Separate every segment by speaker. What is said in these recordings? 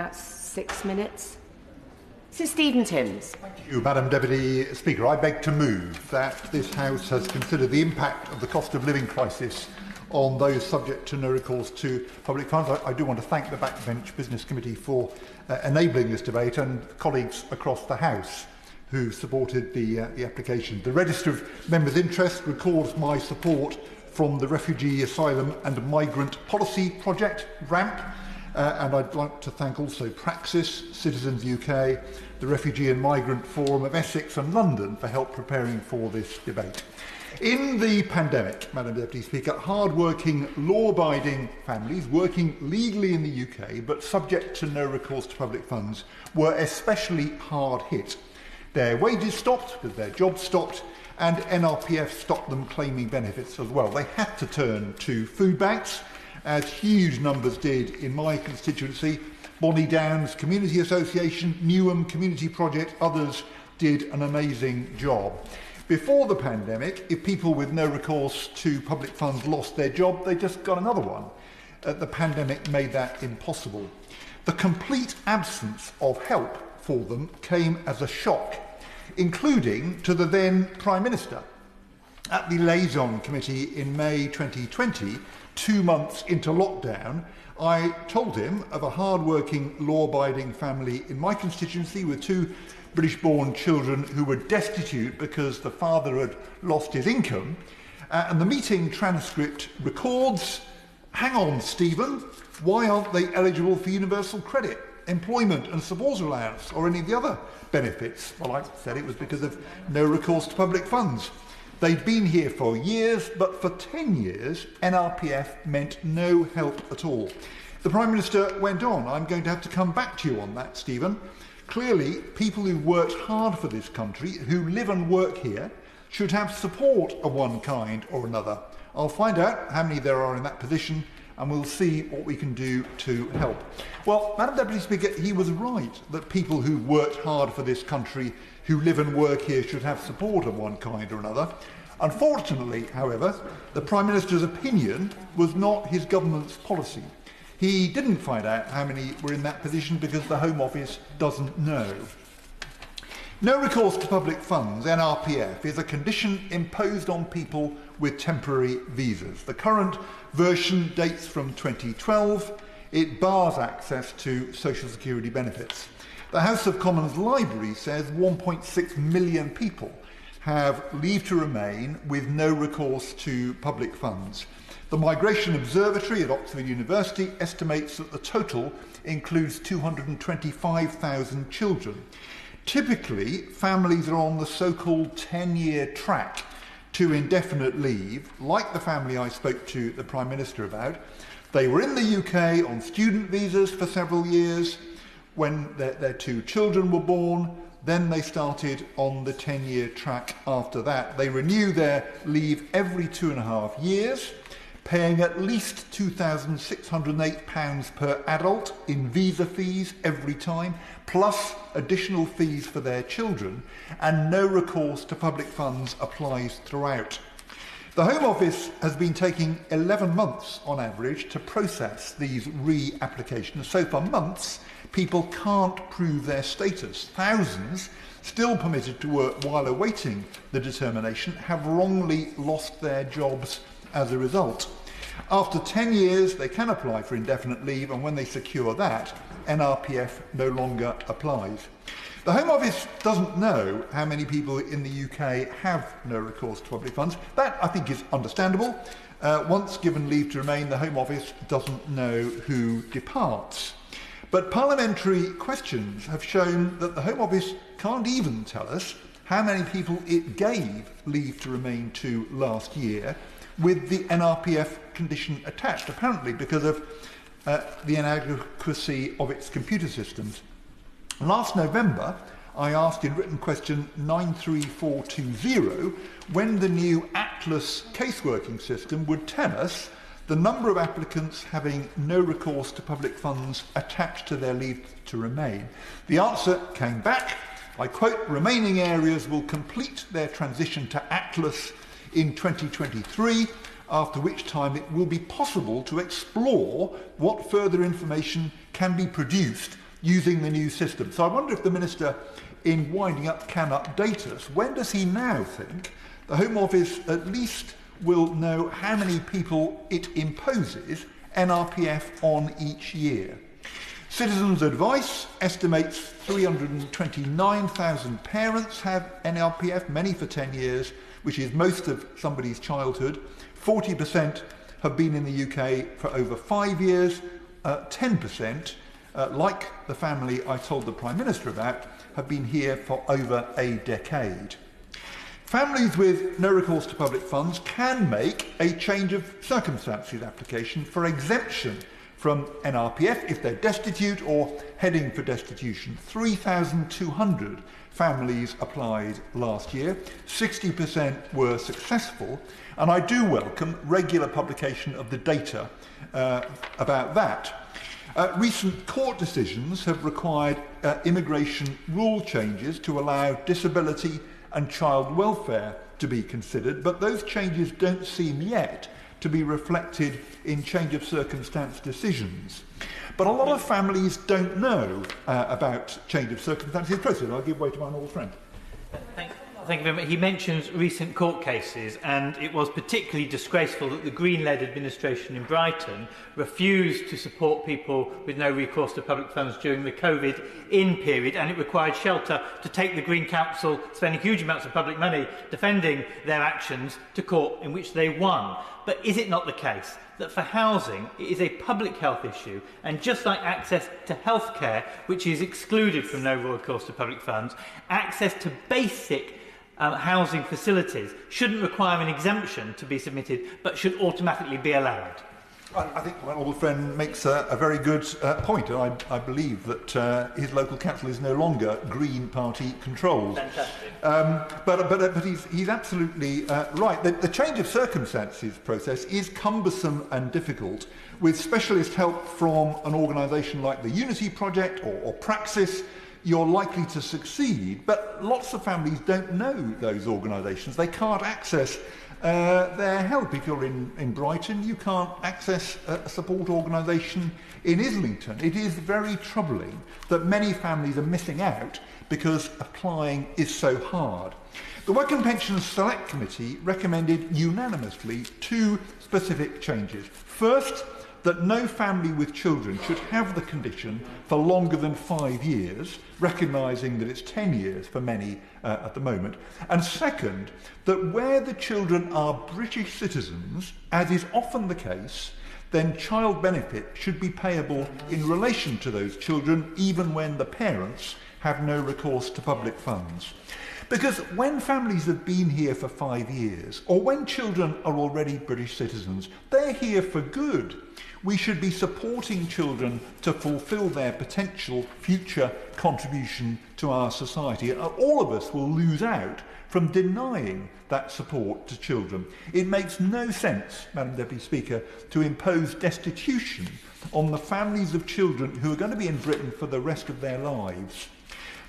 Speaker 1: That's 6 minutes. Sir Stephen Timms.
Speaker 2: Thank you, Madam Deputy Speaker. I beg to move that this House has considered the impact of the cost of living crisis on those subject to no recourse to public funds. I do want to thank the Backbench Business Committee for enabling this debate, and colleagues across the House who supported the application. The Register of Members' Interest records my support from the Refugee, Asylum and Migrant Policy Project, RAMP, and I'd like to thank also Praxis, Citizens UK, the Refugee and Migrant Forum of Essex and London for help preparing for this debate. In the pandemic, Madam Deputy Speaker, hard-working, law-abiding families working legally in the UK but subject to no recourse to public funds were especially hard hit. Their wages stopped, but their jobs stopped, and NRPF stopped them claiming benefits as well. They had to turn to food banks, as huge numbers did in my constituency. Bonnie Downs Community Association, Newham Community Project, others did an amazing job. Before the pandemic, if people with no recourse to public funds lost their job, they just got another one. The pandemic made that impossible. The complete absence of help for them came as a shock, including to the then Prime Minister. At the Liaison Committee in May 2020, 2 months into lockdown, I told him of a hard-working, law-abiding family in my constituency with 2 British-born children who were destitute because the father had lost his income. And the meeting transcript records, "Hang on, Stephen, why aren't they eligible for universal credit, employment and support allowance or any of the other benefits?" Well, I said it was because of no recourse to public funds. They'd been here for years, but for 10 years, NRPF meant no help at all. The Prime Minister went on, "I'm going to have to come back to you on that, Stephen. Clearly, people who worked hard for this country, who live and work here, should have support of one kind or another. I'll find out how many there are in that position, and we'll see what we can do to help." Well, Madam Deputy Speaker, he was right that people who worked hard for this country, who live and work here, should have support of one kind or another. Unfortunately, however, the Prime Minister's opinion was not his government's policy. He didn't find out how many were in that position because the Home Office doesn't know. No recourse to public funds, NRPF, is a condition imposed on people with temporary visas. The current version dates from 2012. It bars access to social security benefits. The House of Commons Library says 1.6 million people have leave to remain with no recourse to public funds. The Migration Observatory at Oxford University estimates that the total includes 225,000 children. Typically, families are on the so-called 10-year track to indefinite leave, like the family I spoke to the Prime Minister about. They were in the UK on student visas for several years. When their 2 children were born, then they started on the 10-year track after that. They renew their leave every 2.5 years, paying at least £2,608 per adult in visa fees every time, plus additional fees for their children, and no recourse to public funds applies throughout. The Home Office has been taking 11 months on average to process these re-applications. So for months, people can't prove their status. Thousands, still permitted to work while awaiting the determination, have wrongly lost their jobs as a result. After 10 years, they can apply for indefinite leave, and when they secure that, NRPF no longer applies. The Home Office doesn't know how many people in the UK have no recourse to public funds. That, I think, is understandable. Once given leave to remain, the Home Office doesn't know who departs. But parliamentary questions have shown that the Home Office can't even tell us how many people it gave leave to remain to last year with the NRPF condition attached, apparently because of the inadequacy of its computer systems. Last November, I asked in written question 93420 when the new Atlas caseworking system would tell us the number of applicants having no recourse to public funds attached to their leave to remain. The answer came back, I quote, "Remaining areas will complete their transition to Atlas in 2023, after which time it will be possible to explore what further information can be produced using the new system. So I wonder if the Minister, in winding up, can update us. When does he now think the Home Office at least will know how many people it imposes NRPF on each year? Citizens Advice estimates 329,000 parents have NRPF, many for 10 years, which is most of somebody's childhood. 40% have been in the UK for over 5 years. 10%, like the family I told the Prime Minister about, have been here for over a decade. Families with no recourse to public funds can make a change of circumstances application for exemption from NRPF if they're destitute or heading for destitution. 3,200 families applied last year. 60% were successful, and I do welcome regular publication of the data about that. Recent court decisions have required immigration rule changes to allow disability and child welfare to be considered, but those changes don't seem yet to be reflected in change of circumstance decisions. But a lot of families don't know about change of circumstances process. I'll give way to my old friend.
Speaker 3: Thank you very much. He mentions recent court cases, and it was particularly disgraceful that the Green-led administration in Brighton refused to support people with no recourse to public funds during the COVID-in period, and it required Shelter to take the Green Council, spending huge amounts of public money defending their actions, to court, in which they won. But is it not the case that for housing it is a public health issue, and just like access to healthcare, which is excluded from no recourse to public funds, access to basic housing facilities shouldn't require an exemption to be submitted, but should automatically be allowed?
Speaker 2: I think my old friend makes a very good point, and I believe that his local council is no longer Green Party controlled.
Speaker 3: Fantastic.
Speaker 2: But he's absolutely right. The change of circumstances process is cumbersome and difficult. With specialist help from an organisation like the Unity Project or Praxis, you're likely to succeed. But lots of families don't know those organisations. They can't access their help. If you're in Brighton, you can't access a support organisation in Islington. It is very troubling that many families are missing out because applying is so hard. The Work and Pensions Select Committee recommended unanimously 2 specific changes. First, that no family with children should have the condition for longer than 5 years, recognising that it's 10 years for many at the moment. And second, that where the children are British citizens, as is often the case, then child benefit should be payable in relation to those children, even when the parents have no recourse to public funds. Because when families have been here for 5 years, or when children are already British citizens, they're here for good. We should be supporting children to fulfil their potential future contribution to our society. All of us will lose out from denying that support to children. It makes no sense, Madam Deputy Speaker, to impose destitution on the families of children who are going to be in Britain for the rest of their lives.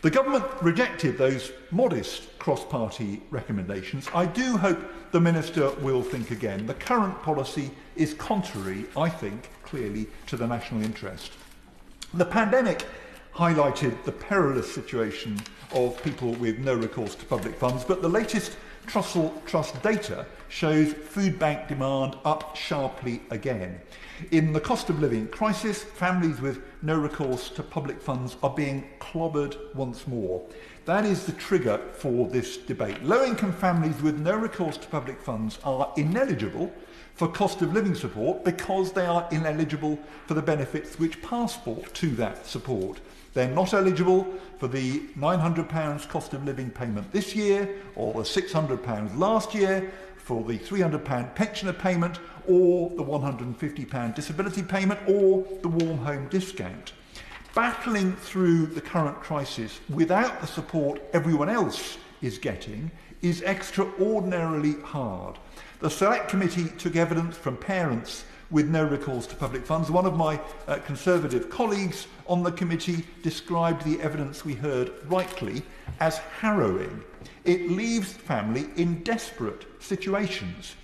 Speaker 2: The government rejected those modest cross-party recommendations. I do hope the Minister will think again. The current policy is contrary, I think, clearly to the national interest. The pandemic highlighted the perilous situation of people with no recourse to public funds, but the latest Trussell Trust data shows food bank demand up sharply again. In the cost of living crisis, families with no recourse to public funds are being clobbered once more. That is the trigger for this debate. Low-income families with no recourse to public funds are ineligible for cost of living support because they are ineligible for the benefits which passport to that support. They're not eligible for the £900 cost of living payment this year, or the £600 last year, for the £300 pensioner payment, or the £150 disability payment, or the warm home discount. Battling through the current crisis without the support everyone else is getting is extraordinarily hard. The Select Committee took evidence from parents with no recourse to public funds. One of my Conservative colleagues on the committee described the evidence we heard rightly as harrowing. It leaves family in desperate situations.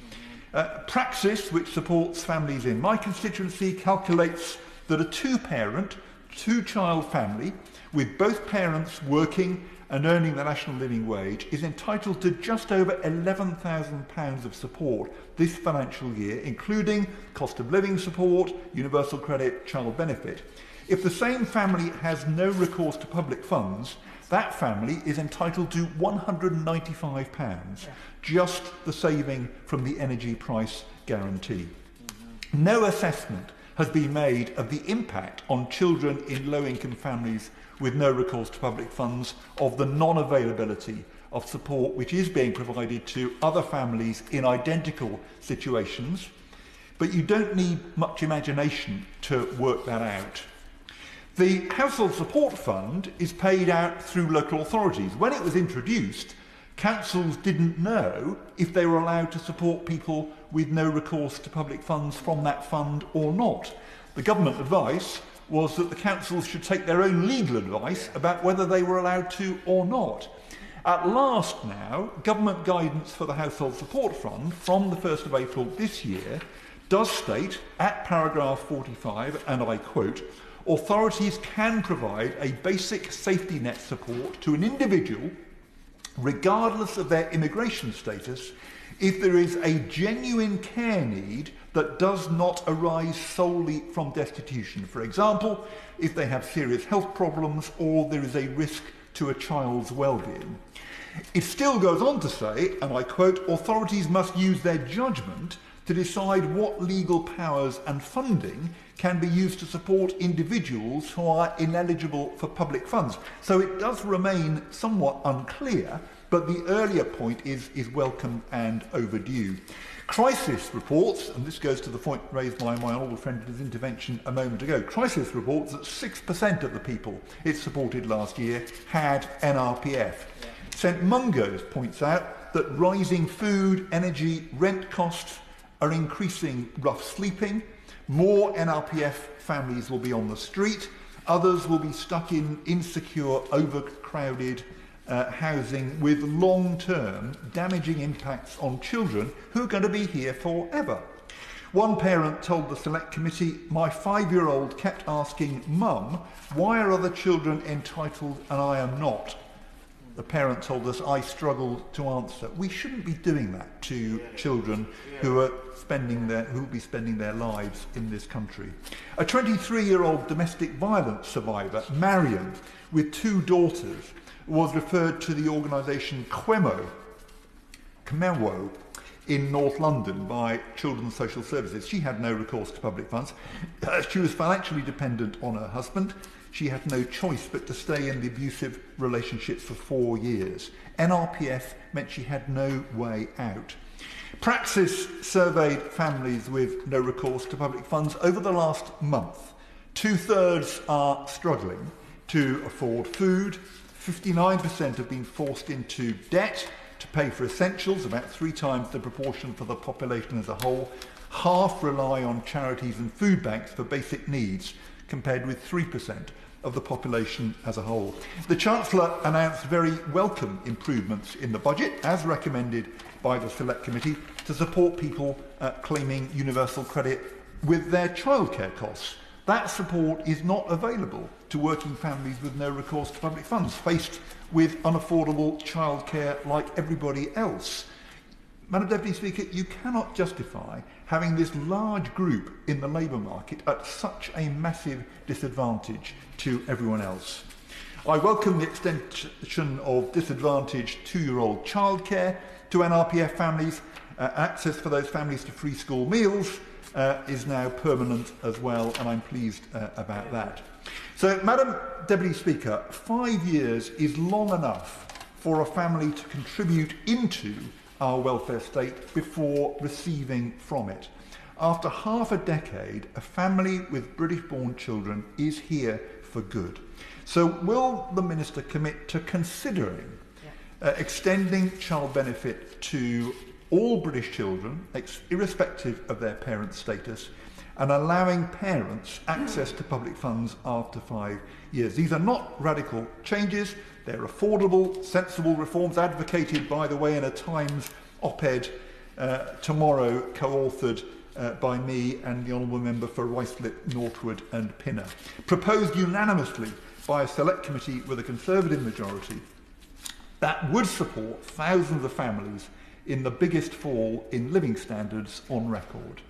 Speaker 2: Praxis, which supports families in my constituency, calculates that a 2-parent two-child family with both parents working and earning the national living wage is entitled to just over £11,000 of support this financial year, including cost of living support, universal credit, child benefit. If the same family has no recourse to public funds, that family is entitled to £195, just the saving from the energy price guarantee. No assessment has been made of the impact on children in low-income families with no recourse to public funds of the non-availability of support which is being provided to other families in identical situations, but you don't need much imagination to work that out. The Household Support Fund is paid out through local authorities. When it was introduced, councils didn't know if they were allowed to support people with no recourse to public funds from that fund or not. The government advice was that the councils should take their own legal advice about whether they were allowed to or not. At last now, government guidance for the Household Support Fund from the 1st of April this year does state at paragraph 45, and I quote, authorities can provide a basic safety net support to an individual regardless of their immigration status if there is a genuine care need that does not arise solely from destitution. For example, if they have serious health problems or there is a risk to a child's well-being. It still goes on to say, and I quote, authorities must use their judgment to decide what legal powers and funding can be used to support individuals who are ineligible for public funds. So it does remain somewhat unclear, but the earlier point is welcome and overdue. Crisis reports, and this goes to the point raised by my honourable friend in his intervention a moment ago, Crisis reports that 6% of the people it supported last year had NRPF. St Mungo's points out that rising food, energy, rent costs are increasing rough sleeping. More NRPF families will be on the street. Others will be stuck in insecure, overcrowded housing with long-term damaging impacts on children who are going to be here forever. One parent told the Select Committee, my 5-year-old kept asking, Mum, why are other children entitled and I am not? The parent told us, I struggled to answer. We shouldn't be doing that to children who will be spending their lives in this country. A 23-year-old domestic violence survivor, Mariam, with 2 daughters, was referred to the organisation Cmewo in North London by Children's Social Services. She had no recourse to public funds. She was financially dependent on her husband. She had no choice but to stay in the abusive relationship for 4 years. NRPF meant she had no way out. Praxis surveyed families with no recourse to public funds over the last month. 2/3 are struggling to afford food. 59% have been forced into debt to pay for essentials, about 3 times the proportion for the population as a whole. Half rely on charities and food banks for basic needs, compared with 3% of the population as a whole. The Chancellor announced very welcome improvements in the budget, as recommended by the Select Committee, to support people claiming universal credit with their childcare costs. That support is not available to working families with no recourse to public funds, faced with unaffordable childcare like everybody else. Madam Deputy Speaker, you cannot justify having this large group in the labour market at such a massive disadvantage to everyone else. I welcome the extension of disadvantaged 2-year-old childcare to NRPF families. Access for those families to free school meals is now permanent as well, and I'm pleased about that. So, Madam Deputy Speaker, 5 years is long enough for a family to contribute into our welfare state before receiving from it. After half a decade, a family with British-born children is here for good. So will the Minister commit to considering extending child benefit to all British children, irrespective of their parents' status, and allowing parents access to public funds after 5 years? These are not radical changes. They're affordable, sensible reforms advocated, by the way, in a Times op-ed tomorrow, co-authored by me and the Honourable Member for Ruislip, Northwood and Pinner. Proposed unanimously by a select committee with a Conservative majority, that would support thousands of families in the biggest fall in living standards on record.